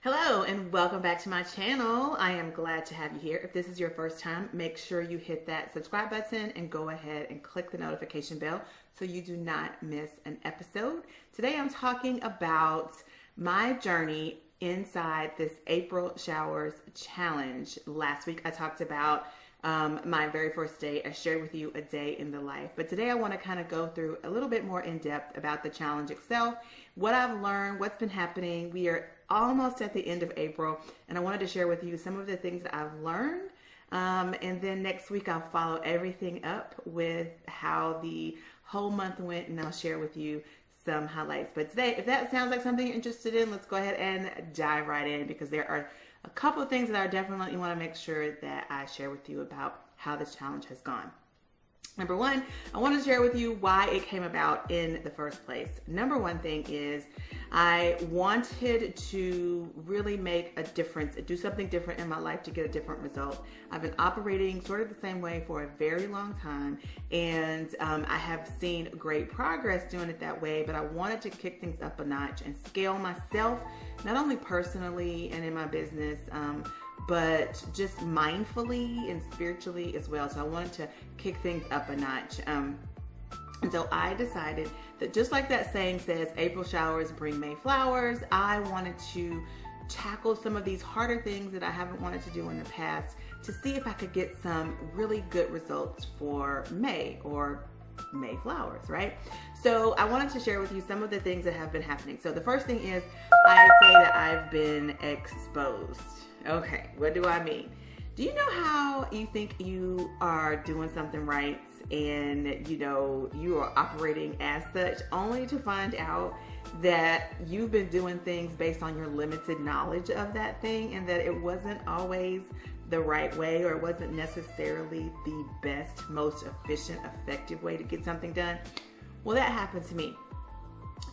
Hello and welcome back to my channel. I am glad to have you here. If this is your first time, make sure you hit that subscribe button and go ahead and click the notification bell so you do not miss an episode. Today I'm talking about my journey inside this April Showers Challenge. Last week I talked about my very first day. I shared with you a day in the life. But today I want to kind of go through a little bit more in depth about the challenge itself, what I've learned, what's been happening. We are almost at the end of April, and I wanted to share with you some of the things that I've learned. And then next week I'll follow everything up with how the whole month went, and I'll share with you some highlights. But today, if that sounds like something you're interested in, let's go ahead and dive right in, because there are a couple of things that I definitely want to make sure that I share with you about how this challenge has gone. Number one, I want to share with you why it came about in the first place. Number one thing is I wanted to really make a difference, do something different in my life to get a different result. I've been operating sort of the same way for a very long time, and I have seen great progress doing it that way, but I wanted to kick things up a notch and scale myself, not only personally and in my business, but just mindfully and spiritually as well. So I wanted to kick things up a notch. And so I decided that just like that saying says, April showers bring May flowers, I wanted to tackle some of these harder things that I haven't wanted to do in the past to see if I could get some really good results for May, or May flowers, right? So I wanted to share with you some of the things that have been happening. So the first thing is I say that I've been exposed. Okay, what do I mean? Do you know how you think you are doing something right and you are operating as such, only to find out that you've been doing things based on your limited knowledge of that thing, and that it wasn't always the right way, or it wasn't necessarily the best, most efficient, effective way to get something done? Well, that happened to me.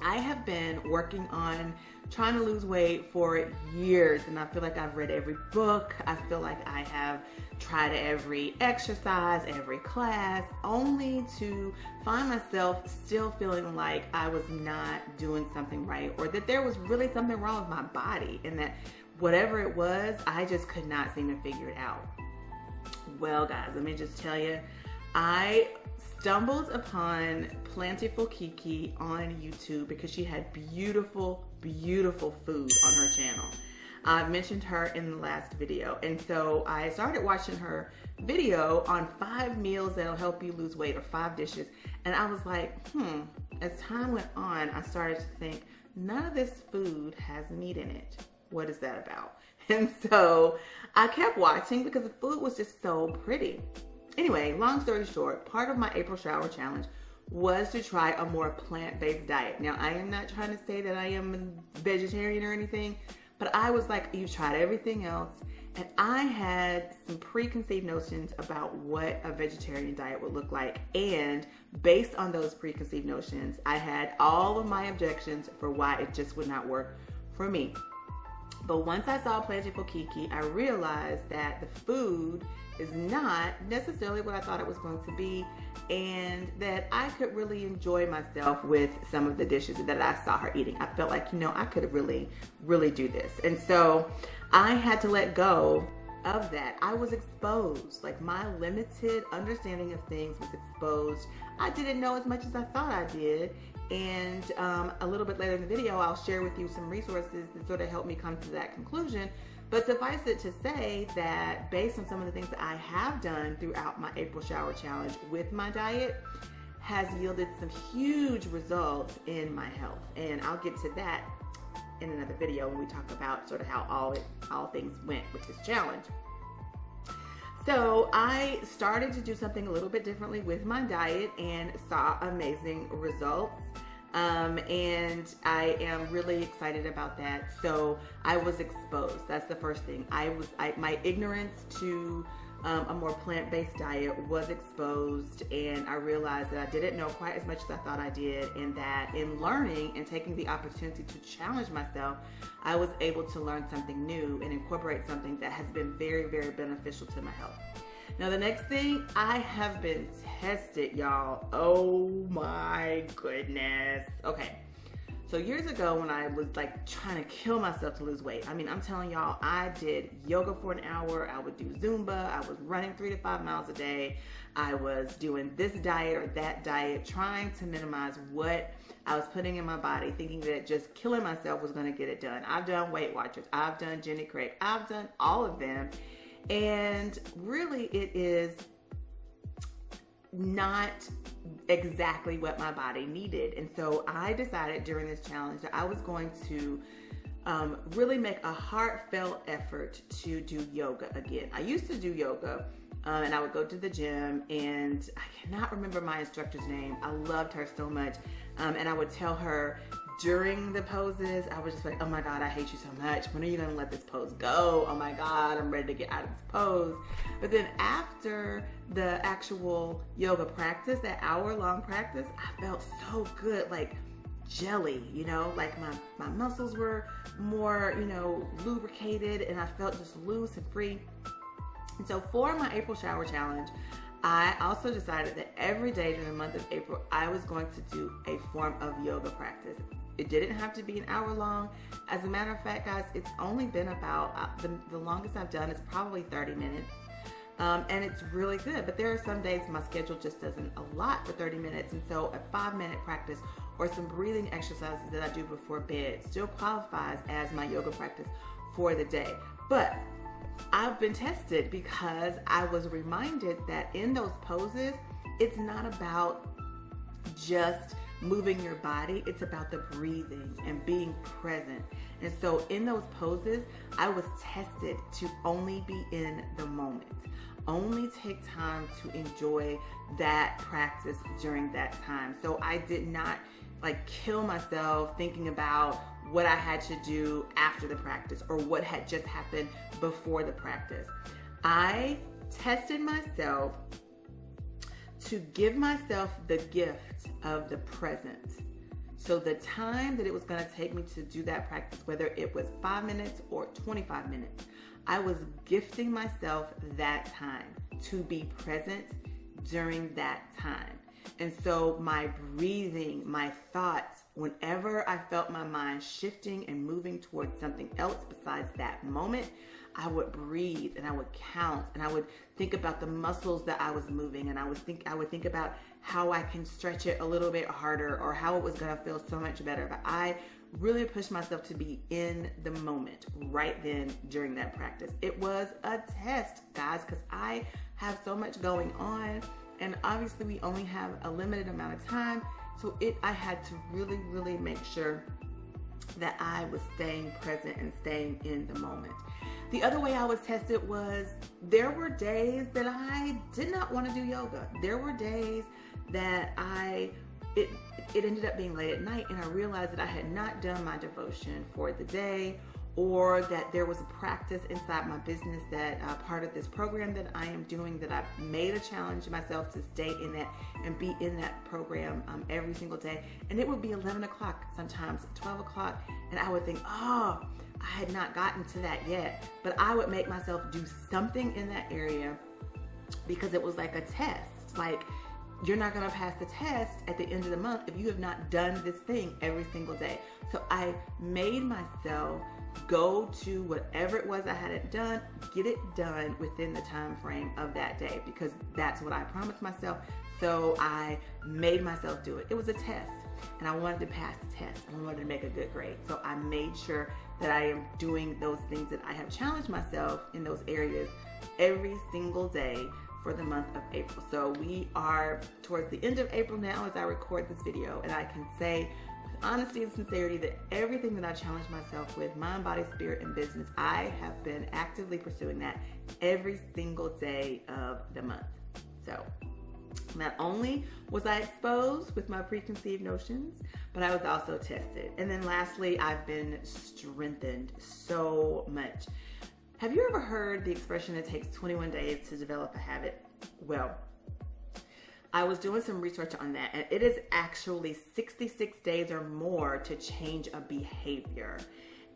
I have been working on trying to lose weight for years, and I feel like I've read every book. I feel like I have tried every exercise, every class, only to find myself still feeling like I was not doing something right, or that there was really something wrong with my body, and that whatever it was, I just could not seem to figure it out. Well, guys, let me just tell you, I stumbled upon Plentiful Kiki on YouTube because she had beautiful, beautiful food on her channel. I mentioned her in the last video, and so I started watching her video on 5 meals that'll help you lose weight, or 5 dishes, and I was like, as time went on, I started to think, none of this food has meat in it. What is that about? And so I kept watching because the food was just so pretty. Anyway, long story short, part of my April Shower Challenge was to try a more plant-based diet. Now, I am not trying to say that I am a vegetarian or anything, but I was like, you've tried everything else, and I had some preconceived notions about what a vegetarian diet would look like, and based on those preconceived notions, I had all of my objections for why it just would not work for me. But once I saw Plentiful Kiki, I realized that the food is not necessarily what I thought it was going to be, and that I could really enjoy myself with some of the dishes that I saw her eating. I felt like, I could really, really do this. And so I had to let go of that. I was exposed. Like, my limited understanding of things was exposed. I didn't know as much as I thought I did. And a little bit later in the video, I'll share with you some resources that sort of helped me come to that conclusion. But suffice it to say that based on some of the things that I have done throughout my April Shower Challenge with my diet, has yielded some huge results in my health. And I'll get to that in another video when we talk about sort of how all things went with this challenge. So I started to do something a little bit differently with my diet and saw amazing results. And I am really excited about that. So I was exposed. That's the first thing. My ignorance to a more plant-based diet was exposed, and I realized that I didn't know quite as much as I thought I did, and that in learning and taking the opportunity to challenge myself, I was able to learn something new and incorporate something that has been very, very beneficial to my health. Now, the next thing, I have been tested, y'all. Oh my goodness. Okay. So years ago when I was like trying to kill myself to lose weight, I mean, I'm telling y'all, I did yoga for an hour. I would do Zumba. I was running 3 to 5 miles a day. I was doing this diet or that diet, trying to minimize what I was putting in my body, thinking that just killing myself was going to get it done. I've done Weight Watchers. I've done Jenny Craig. I've done all of them. And really it is not exactly what my body needed. And so I decided during this challenge that I was going to really make a heartfelt effort to do yoga again. I used to do yoga and I would go to the gym, and I cannot remember my instructor's name. I loved her so much. And I would tell her during the poses, I was just like, oh my God, I hate you so much. When are you going to let this pose go? Oh my God, I'm ready to get out of this pose. But then after the actual yoga practice, that hour-long practice, I felt so good, like jelly, you know, like my muscles were more, you know, lubricated, and I felt just loose and free. And so for my April shower challenge, I also decided that every day during the month of April, I was going to do a form of yoga practice. It didn't have to be an hour long. As a matter of fact, guys, it's only been about, the longest I've done is probably 30 minutes. And it's really good. But there are some days my schedule just doesn't allot for 30 minutes. And so a 5-minute practice or some breathing exercises that I do before bed still qualifies as my yoga practice for the day. But I've been tested because I was reminded that in those poses, it's not about just moving your body, it's about the breathing and being present. And so in those poses, I was tested to only be in the moment, only take time to enjoy that practice during that time. So I did not like kill myself thinking about what I had to do after the practice or what had just happened before the practice. I tested myself to give myself the gift of the present. So the time that it was going to take me to do that practice, whether it was 5 minutes or 25 minutes, I was gifting myself that time to be present during that time. And so my breathing, my thoughts, whenever I felt my mind shifting and moving towards something else besides that moment, I would breathe and I would count and I would think about the muscles that I was moving, and I would think about how I can stretch it a little bit harder or how it was going to feel so much better. But I really pushed myself to be in the moment right then during that practice. It was a test, guys, because I have so much going on. And obviously we only have a limited amount of time. So I had to really, really make sure that I was staying present and staying in the moment. The other way I was tested was there were days that I did not want to do yoga. There were days that it ended up being late at night and I realized that I had not done my devotion for the day, or that there was a practice inside my business that part of this program that I am doing, that I've made a challenge to myself to stay in that and be in that program every single day. And it would be 11 o'clock, sometimes 12 o'clock. And I would think, oh, I had not gotten to that yet. But I would make myself do something in that area because it was like a test. Like, you're not going to pass the test at the end of the month if you have not done this thing every single day. So I made myself go to whatever it was I hadn't done, get it done within the time frame of that day, because that's what I promised myself. So I made myself do it. It was a test and I wanted to pass the test and I wanted to make a good grade. So I made sure that I am doing those things that I have challenged myself in those areas every single day for the month of April. So we are towards the end of April now as I record this video, and I can say with honesty and sincerity that everything that I challenged myself with, mind, body, spirit, and business, I have been actively pursuing that every single day of the month. So not only was I exposed with my preconceived notions, but I was also tested. And then lastly, I've been strengthened so much. Have you ever heard the expression, it takes 21 days to develop a habit? Well, I was doing some research on that, and it is actually 66 days or more to change a behavior.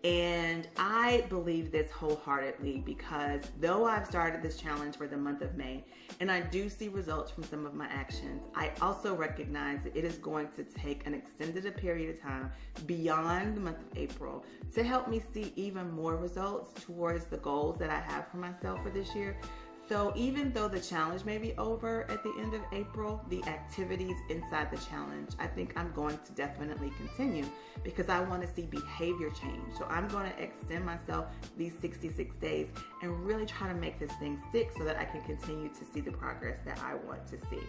And I believe this wholeheartedly because though I've started this challenge for the month of May and I do see results from some of my actions, I also recognize that it is going to take an extended period of time beyond the month of April to help me see even more results towards the goals that I have for myself for this year. So even though the challenge may be over at the end of April, the activities inside the challenge, I think I'm going to definitely continue because I want to see behavior change. So I'm going to extend myself these 66 days and really try to make this thing stick so that I can continue to see the progress that I want to see.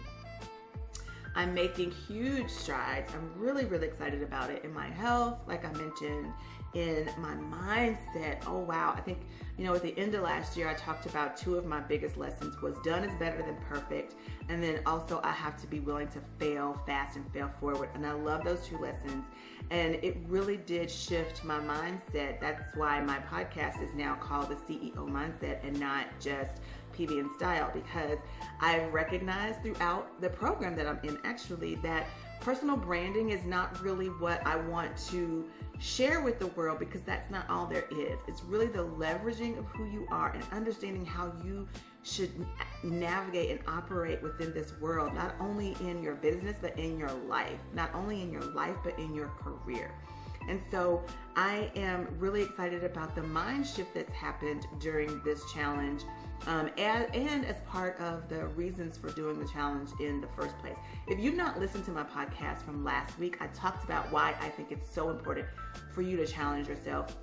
I'm making huge strides. I'm really, really excited about it in my health, like I mentioned, in my mindset. Oh, wow. I think, at the end of last year, I talked about two of my biggest lessons was done is better than perfect. And then also I have to be willing to fail fast and fail forward. And I love those two lessons. And it really did shift my mindset. That's why my podcast is now called the CEO Mindset and not just PB and Style, because I recognize throughout the program that I'm in actually that personal branding is not really what I want to share with the world because that's not all there is. It's really the leveraging of who you are and understanding how you should navigate and operate within this world, not only in your business, but in your life, not only in your life, but in your career. And so I am really excited about the mind shift that's happened during this challenge and as part of the reasons for doing the challenge in the first place. If you've not listened to my podcast from last week, I talked about why I think it's so important for you to challenge yourself.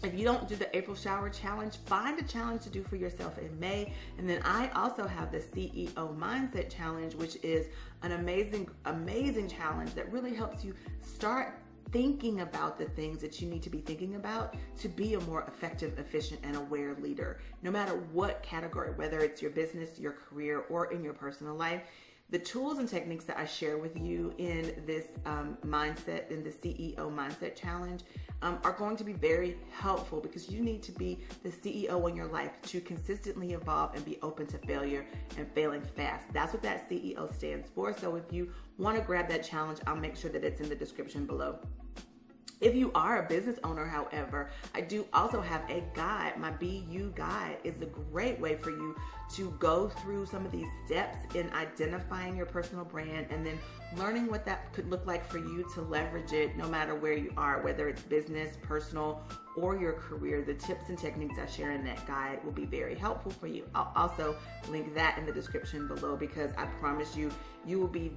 If you don't do the April shower challenge, find a challenge to do for yourself in May. And then I also have the CEO Mindset Challenge, which is an amazing, amazing challenge that really helps you start thinking about the things that you need to be thinking about to be a more effective, efficient, and aware leader. No matter what category, whether it's your business, your career, or in your personal life, the tools and techniques that I share with you in this mindset, in the CEO Mindset Challenge, are going to be very helpful because you need to be the CEO in your life to consistently evolve and be open to failure and failing fast. That's what that CEO stands for. So if you want to grab that challenge, I'll make sure that it's in the description below. If you are a business owner, however, I do also have a guide. My BU guide is a great way for you to go through some of these steps in identifying your personal brand and then learning what that could look like for you to leverage it no matter where you are, whether it's business, personal, or your career. The tips and techniques I share in that guide will be very helpful for you. I'll also link that in the description below because I promise you, you will be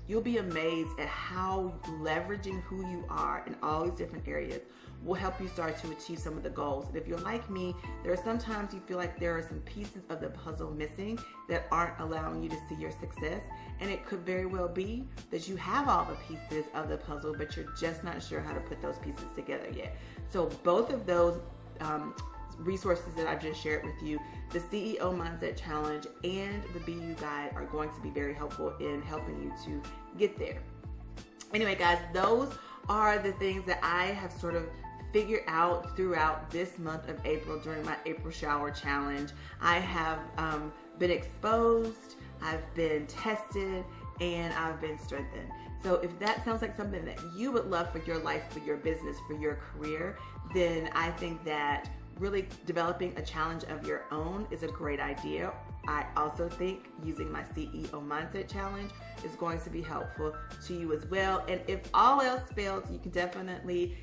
you'll be amazed at how leveraging who you are in all these different areas will help you start to achieve some of the goals. And if you're like me, there are sometimes you feel like there are some pieces of the puzzle missing that aren't allowing you to see your success. And it could very well be that you have all the pieces of the puzzle, but you're just not sure how to put those pieces together yet. So both of those resources that I just shared with you, the CEO Mindset Challenge and the BU Guide, are going to be very helpful in helping you to get there. Anyway, guys, those are the things that I have sort of figured out throughout this month of April during my April shower challenge. I have been exposed, I've been tested, and I've been strengthened. So if that sounds like something that you would love for your life, for your business, for your career, then I think that really developing a challenge of your own is a great idea. I also think using my CEO Mindset Challenge is going to be helpful to you as well. And if all else fails, you can definitely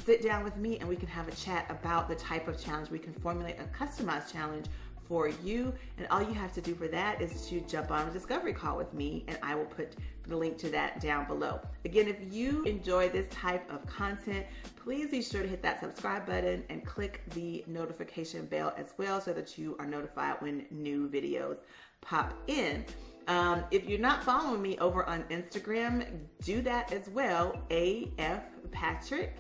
sit down with me and we can have a chat about the type of challenge. We can formulate a customized challenge for you, and all you have to do for that is to jump on a discovery call with me, and I will put the link to that down below. Again, if you enjoy this type of content, please be sure to hit that subscribe button and click the notification bell as well so that you are notified when new videos pop in. If you're not following me over on Instagram, do that as well. AF Patrick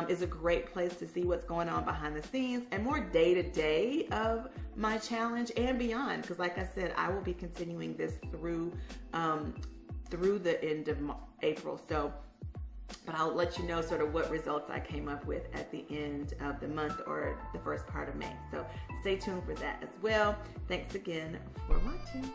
is a great place to see what's going on behind the scenes and more day-to-day of my challenge and beyond. Because like I said, I will be continuing this through the end of April. So, but I'll let you know sort of what results I came up with at the end of the month or the first part of May. So stay tuned for that as well. Thanks again for watching.